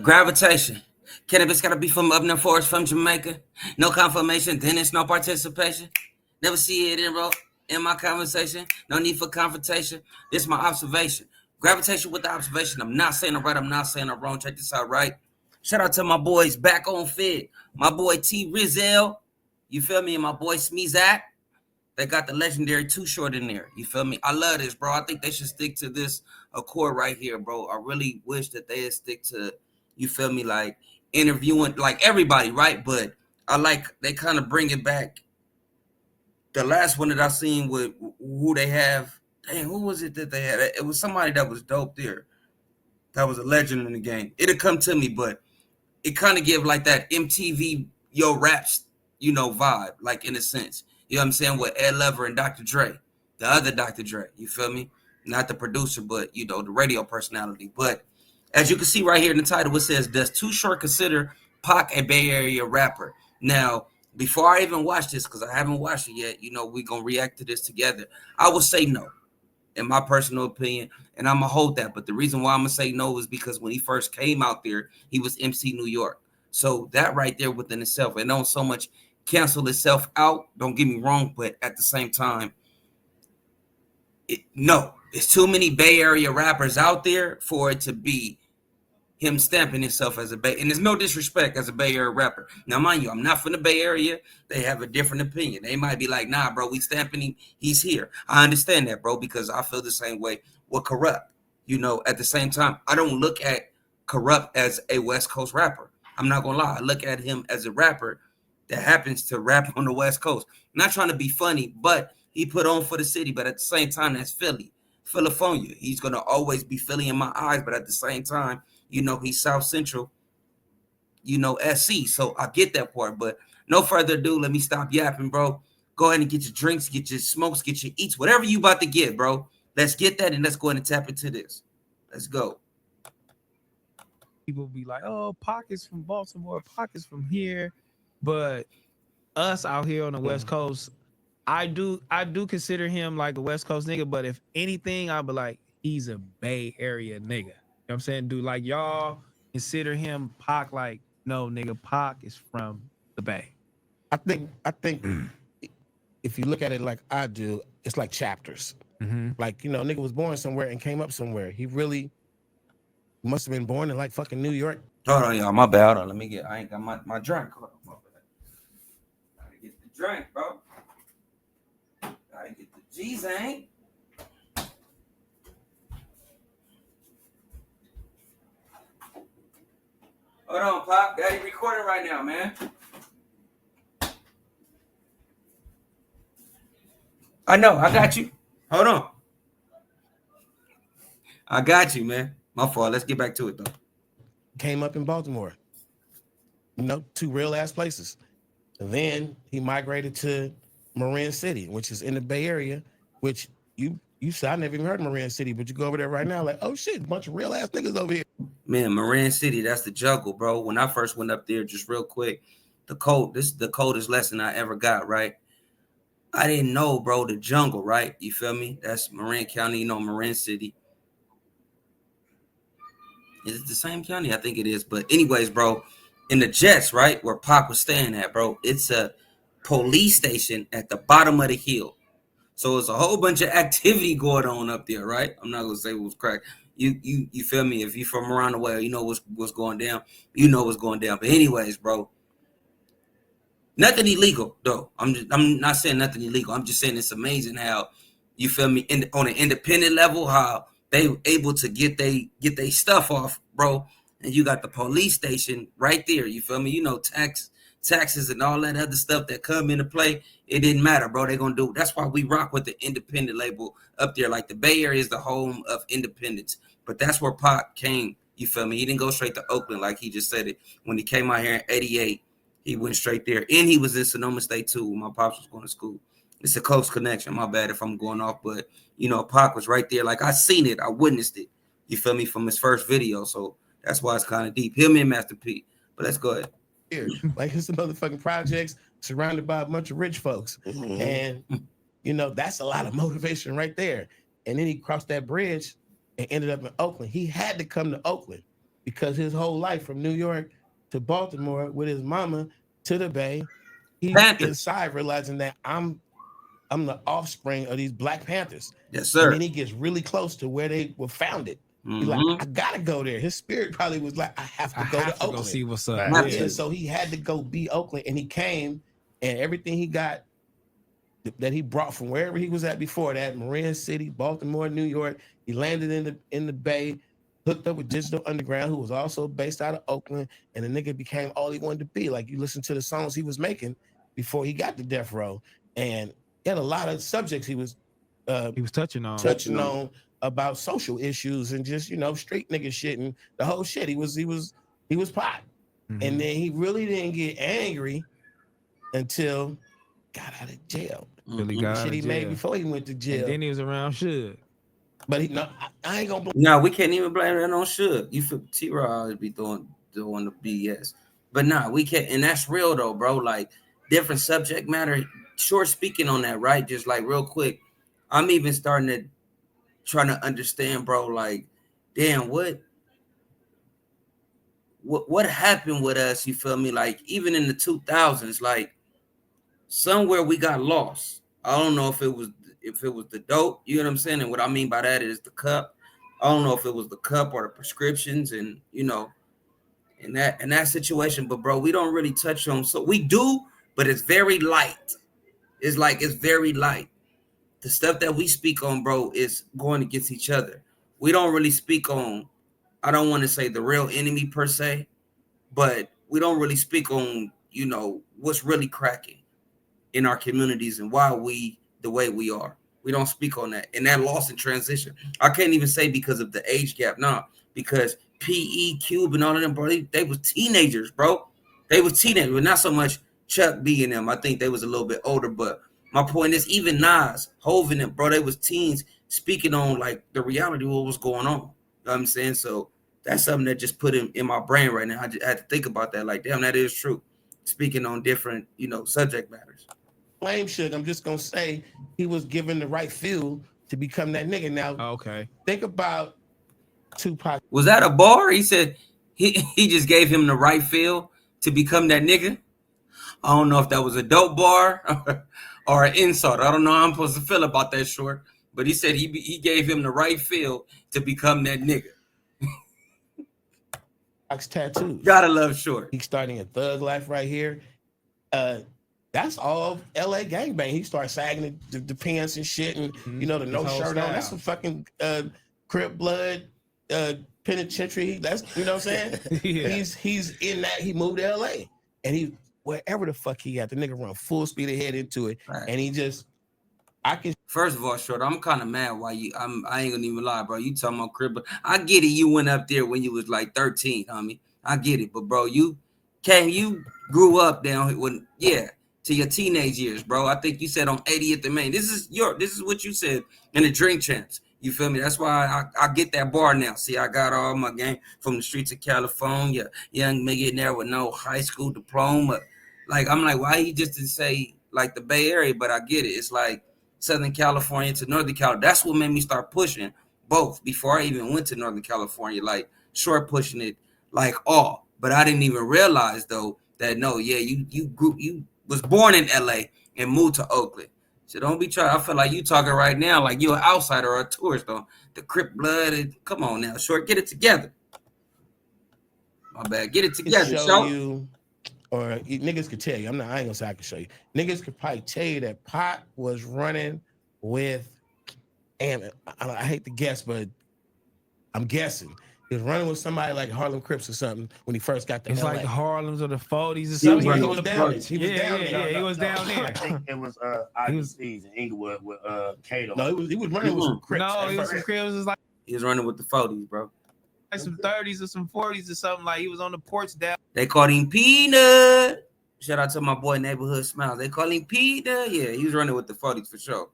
Gravitation. Cannabis gotta be from up in the forest from Jamaica. No confirmation, then it's no participation. Never see it in my conversation. No need for confrontation. This is my observation. Gravitation with the observation. I'm not saying I'm right. I'm not saying I'm wrong. Check this out, right? Shout out to my boys BackOnFigg. My boy T Rizzo. You feel me? And my boy Musiq. They got the legendary Too Short in there. You feel me? I love this, bro. I think they should stick to this accord right here, bro. I really wish that they'd stick to, you feel me, like interviewing like everybody, right? But I like they kind of bring it back. The last one that I seen with who they have, dang, who was it that they had? It was somebody that was dope there. That was a legend in the game. It'll come to me, but it kind of give like that MTV Yo Raps, vibe, like in a sense. You know what I'm saying? With Ed Lover and Dr. Dre, the other Dr. Dre, you feel me? Not the producer, but, the radio personality. But as you can see right here in the title, it says, does Too Short consider Pac a Bay Area rapper? Now, before I even watch this, because I haven't watched it yet, we're going to react to this together. I would say no, in my personal opinion, and I'm going to hold that. But the reason why I'm going to say no is because when he first came out there, he was MC New York. So that right there within itself, it don't so much cancel itself out, don't get me wrong, but at the same time, there's too many Bay Area rappers out there for it to be him stamping himself as a Bay, and there's no disrespect as a Bay Area rapper. Now, mind you, I'm not from the Bay Area. They have a different opinion. They might be like, nah, bro, we stamping him. He's here. I understand that, bro, because I feel the same way with Corrupt. At the same time, I don't look at Corrupt as a West Coast rapper. I'm not going to lie. I look at him as a rapper that happens to rap on the West Coast. I'm not trying to be funny, but he put on for the city. But at the same time, that's Philadelphia. He's going to always be Philly in my eyes. But at the same time, he's South Central, SC. So I get that part. But no further ado, let me stop yapping, bro. Go ahead and get your drinks, get your smokes, get your eats, whatever you about to get, bro. Let's get that and let's go ahead and tap into this. Let's go. People be like, oh, Pac is from Baltimore, Pac is from here. But us out here on the West Coast, I do consider him like a West Coast nigga. But if anything, I'd be like, he's a Bay Area nigga. You know what I'm saying? Dude, like y'all consider him Pac, like, no, nigga, Pac is from the Bay. I think if you look at it like I do, it's like chapters. Like, nigga was born somewhere and came up somewhere. He really must have been born in like fucking New York. Hold on, y'all. My bad. Hold on. I ain't got my drink. Hold on, my bad. Gotta get the drink, bro. Gotta get the G's, ain't. Hold on, Pop. Daddy recording right now, man. I know. I got you. Hold on. I got you, man. My fault. Let's get back to it, though. Came up in Baltimore. Two real ass places. And then he migrated to Marin City, which is in the Bay Area, which you said I never even heard of Marin City, but you go over there right now, like, oh shit, a bunch of real ass niggas over here. Man, Marin City, that's the jungle, bro. When I first went up there, just real quick, this is the coldest lesson I ever got, right? I didn't know, bro, the jungle, right? You feel me? That's Marin County, Marin City. Is it the same county? I think it is. But anyways, bro, in the Jets, right, where Pac was staying at, bro, it's a police station at the bottom of the hill. So it's a whole bunch of activity going on up there, right? I'm not gonna say it was crack. You feel me? If you from around the way, you know what's going down. You know what's going down. But anyways, bro, nothing illegal though. I'm not saying nothing illegal. I'm just saying it's amazing how, you feel me, on an independent level, how they able to get they stuff off, bro. And you got the police station right there. You feel me? Taxes and all that other stuff that come into play. It didn't matter, bro. They're gonna do. That's why we rock with the independent label up there. Like the Bay Area is the home of independence, but that's where Pac came. You feel me? He didn't go straight to Oakland like he just said it. When he came out here in '88, he went straight there, and he was in Sonoma State too. When my pops was going to school. It's a close connection. My bad if I'm going off, but Pac was right there. Like I seen it, I witnessed it. You feel me? From his first video, so that's why it's kind of deep. Him and Master P. But let's go ahead. Here, like it's the motherfucking projects surrounded by a bunch of rich folks, and that's a lot of motivation right there. And then he crossed that bridge and ended up in Oakland. He had to come to Oakland because his whole life from New York to Baltimore with his mama to the Bay, he's Panthers. inside realizing that I'm the offspring of these Black Panthers. Yes, And sir. then he gets really close to where they were founded. He's like, I gotta go there. His spirit probably was like, I have to go to Oakland. Go see what's up. Yeah, so he had to go be Oakland, and he came, and everything he got that he brought from wherever he was at before that, Marin City, Baltimore, New York, he landed in the Bay, hooked up with Digital Underground, who was also based out of Oakland, and the nigga became all he wanted to be. Like, you listen to the songs he was making before he got to Death Row, and he had a lot of subjects he was touching on about social issues and just, street nigga shit and the whole shit. He was pot. Mm-hmm. And then he really didn't get angry until got out of jail. Shit he made before he went to jail. And then he was around Suge. But I ain't gonna blame. No, we can't even blame that on Suge. You feel T-Raw always be doing the BS. But nah, we can't, and that's real though, bro. Like, different subject matter. Short speaking on that, right? Just like real quick, I'm even trying to understand, bro. Like, damn, what happened with us? You feel me? Like, even in the 2000s, like somewhere we got lost. I don't know if it was the dope. You know what I'm saying? And what I mean by that is the cup. I don't know if it was the cup or the prescriptions, and in that situation. But bro, we don't really touch on. So we do, but it's very light. It's very light. The stuff that we speak on, bro, is going against each other. We don't really speak on, I don't want to say the real enemy per se, but we don't really speak on, what's really cracking in our communities and why we the way we are. We don't speak on that. And that loss in transition. I can't even say because of the age gap. No, because PE, Cube, and all of them, bro, they was teenagers, bro. They was teenagers, but not so much Chuck B and them. I think they was a little bit older, but my point is, even Nas, Hov and them, bro, they was teens speaking on like the reality of what was going on. You know what I'm saying? So that's something that just put in my brain right now. I just had to think about that. Like, damn, that is true. Speaking on different, subject matters. Blame Suge. I'm just gonna say he was given the right fuel to become that nigga. Now, okay. Think about Tupac. Was that a bar? He said he just gave him the right feel to become that nigga. I don't know if that was a dope bar or an insult. I don't know how I'm supposed to feel about that, Short. But he said he gave him the right feel to become that nigga. Tattoos. Gotta love Short. He's starting a thug life right here. That's all LA gangbang. He starts sagging the pants and shit, and the no shirt on. That's some fucking Crip blood penitentiary. That's what I'm saying. Yeah. He's in that. He moved to LA, and he wherever the fuck he at, the nigga run full speed ahead into it, right. And he just. First of all, Short, I'm kind of mad why I ain't gonna even lie, bro. You talking about Crip? I get it. You went up there when you was like 13, homie. I get it, but bro, you grew up down when to your teenage years, bro. I think you said on 80th and Main. This is what you said in the Drink Champs. You feel me? That's why I get that bar now. See, I got all my game from the streets of California, young millionaire with no high school diploma. Like, I'm like, why he just didn't say like the Bay Area? But I get it. It's like Southern California to Northern California. That's what made me start pushing both before I even went to Northern California. Like, Short pushing it like all. But I didn't even realize though that you was born in LA and moved to Oakland. So don't be trying. I feel like you talking right now like you're an outsider or a tourist though. The Crip blood. Come on now, Short, get it together. My bad. Get it together. Show you, or niggas could tell you. I ain't gonna say I can show you. Niggas could probably tell you that Pot was running with, and I hate to guess, but I'm guessing. He was running with somebody like Harlem Crips or something when he first got to LA. like the Harlems or the 40s or something. He was down there. He was down there. I think it was IDC's in Inglewood with Kato. No, he was running with some Crips. No, he was some Crips. Was like he was running with the 40s, bro. Like some 30s or some 40s or something. Like he was on the porch down. They called him Peanut. Shout out to my boy Neighborhood Smiles. They call him Peanut. Yeah, he was running with the 40s for sure.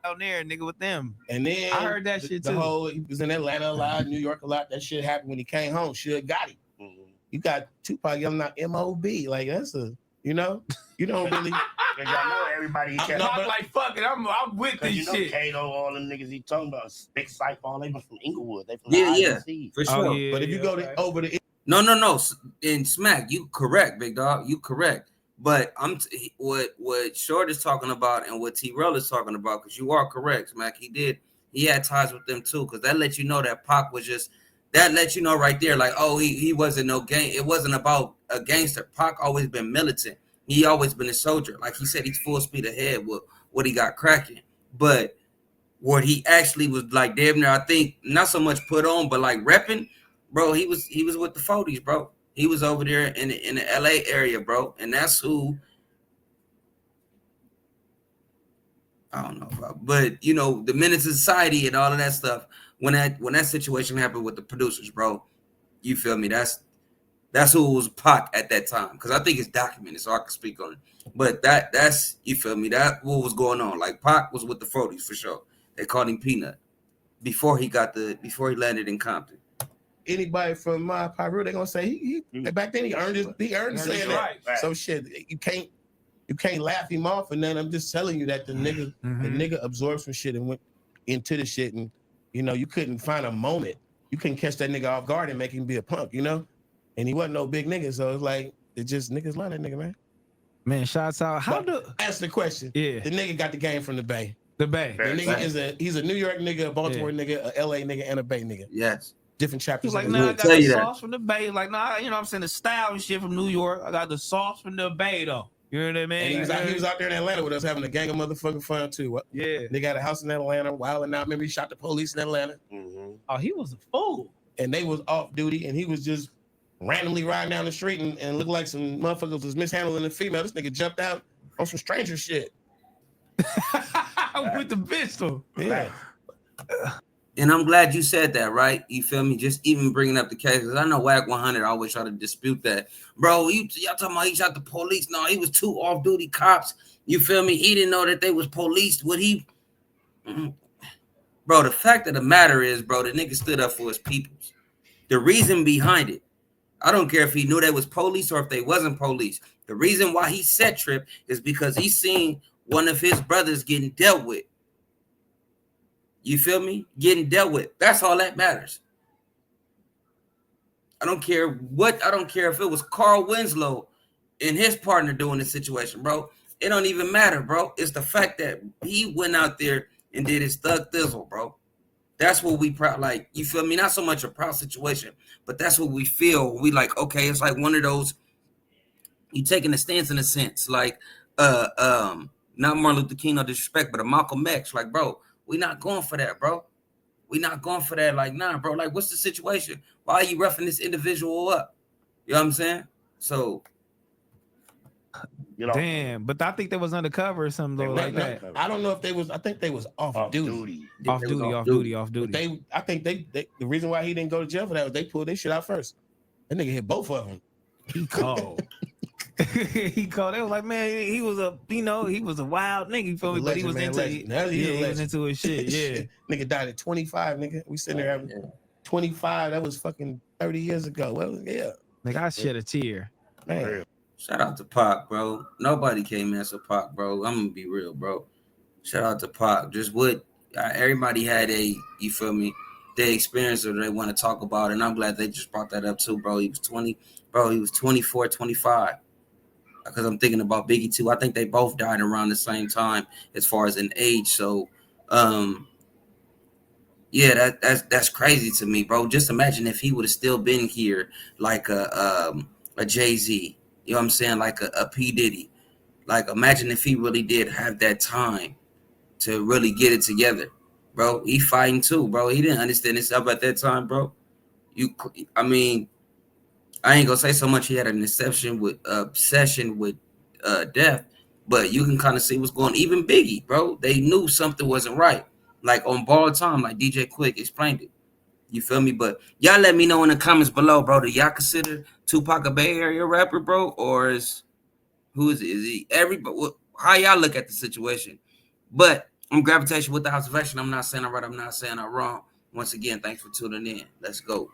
Down there, nigga, with them. And then I heard that shit too. He was in Atlanta a lot, New York a lot. That shit happened when he came home. Suge got him. You got Tupac yelling out MOB. Like, that's you don't really. Cause y'all know everybody. I'm Kept, not- I'm like, fuck it, I'm with Cause this you know shit. Kato, all them niggas he talking about, Big Cypher, all they from Inglewood. They from Yeah, the yeah. IDC. For sure. yeah, But if you go to over the No. In Smack, you correct, big dog. You correct. But what Short is talking about and what T-Rell is talking about, because you are correct, Smack. He had ties with them too, because that let you know that Pac was just that let you know right there, like, oh, he wasn't no gang. It wasn't about a gangster. Pac always been militant. He always been a soldier. Like he said, he's full speed ahead with what he got cracking. But what he actually was like damn near, I think, not so much put on, but like repping, bro. He was with the 40s, bro. He was over there in the LA area, bro, and that's who I don't know about. But you know, the Menace to Society and all of that stuff. When that situation happened with the producers, bro, you feel me? That's who was Pac at that time, because I think it's documented, so I can speak on it. But that's you feel me? That what was going on. Like Pac was with the 40s for sure. They called him Peanut before he landed in Compton. anybody from my Pyru, they gonna say he back then he earned saying that. Right. So shit, you can't laugh him off, and then I'm just telling you that the nigga absorbed some shit and went into the shit, and you know you couldn't find a moment, you couldn't catch that nigga off guard and make him be a punk, you know, and he wasn't no big nigga, so it's like it just niggas love that nigga, man. Man, shouts out. Ask the question. Yeah. The nigga got the game from the Bay. The Bay. The nigga he's a New York nigga, a Baltimore nigga, a LA nigga, and a Bay nigga. Yes. Different chapters. He's like, of nah, I the got the sauce from the Bay. Like, nah, you know what I'm saying? The style and shit from New York. I got the sauce from the Bay, though. You know what I mean? And he was out there in Atlanta with us having a gang of motherfucking fun, too. Yeah. They got a house in Atlanta, wilding out. Remember, he shot the police in Atlanta. Mm-hmm. Oh, he was a fool. And they was off duty, and he was just randomly riding down the street and looked like some motherfuckers was mishandling a female. This nigga jumped out on some stranger shit. With the pistol. Yeah. And I'm glad you said that, right? You feel me? Just even bringing up the cases. I know WAC 100 always try to dispute that. Bro, y'all talking about he shot the police. No, he was 2 off-duty cops. You feel me? He didn't know that they was policed. Bro, the fact of the matter is, bro, the nigga stood up for his peoples. The reason behind it, I don't care if he knew they was police or if they wasn't police. The reason why he set trip is because he seen one of his brothers getting dealt with. You feel me? Getting dealt with. That's all that matters. I don't care if it was Carl Winslow and his partner doing the situation, bro. It don't even matter, bro. It's the fact that he went out there and did his thug thizzle, bro. That's what we proud, like, you feel me? Not so much a proud situation, but that's what we feel. We like, okay, it's like one of those, you taking a stance in a sense, like not Martin Luther King, no disrespect, but a Malcolm X, like, bro, we not going for that, bro. We not going for that. Like, nah, bro. Like, what's the situation? Why are you roughing this individual up? You know what I'm saying? So, You know, damn, but I think they was undercover or something though, like that. I don't know if they was. I think they was off duty. Off duty. I think they the reason why he didn't go to jail for that was they pulled their shit out first. That nigga hit both of them. He cold. He called. They was like, man, he was a wild nigga. You feel me? But he was into it. He was into his shit. Yeah. Nigga died at 25. Nigga, we sitting there having 25. That was fucking 30 years ago. Well, yeah. Like I shed a tear. Man. Shout out to Pac, bro. Nobody came as a Pac, bro. I'm gonna be real, bro. Shout out to Pac. Just what everybody had you feel me? The experience that they want to talk about, and I'm glad they just brought that up too, bro. He was 20, bro. He was 24, 25. Because I'm thinking about Biggie too. I think they both died around the same time as far as in age. So, yeah, that's crazy to me, bro. Just imagine if he would have still been here, like a Jay-Z. You know what I'm saying? Like a P. Diddy. Like, imagine if he really did have that time to really get it together, bro. He fighting too, bro. He didn't understand himself at that time, bro. I ain't gonna say so much he had an obsession with death, but you can kind of see what's going on. Even Biggie, bro, they knew something wasn't right. Like on Borrowed Time, like DJ Quick explained it. You feel me? But y'all let me know in the comments below, bro. Do y'all consider Tupac a Bay Area rapper, bro? Or is he everybody? How y'all look at the situation? But I'm gravitation with the observation. I'm not saying I'm right. I'm not saying I'm wrong. Once again, thanks for tuning in. Let's go.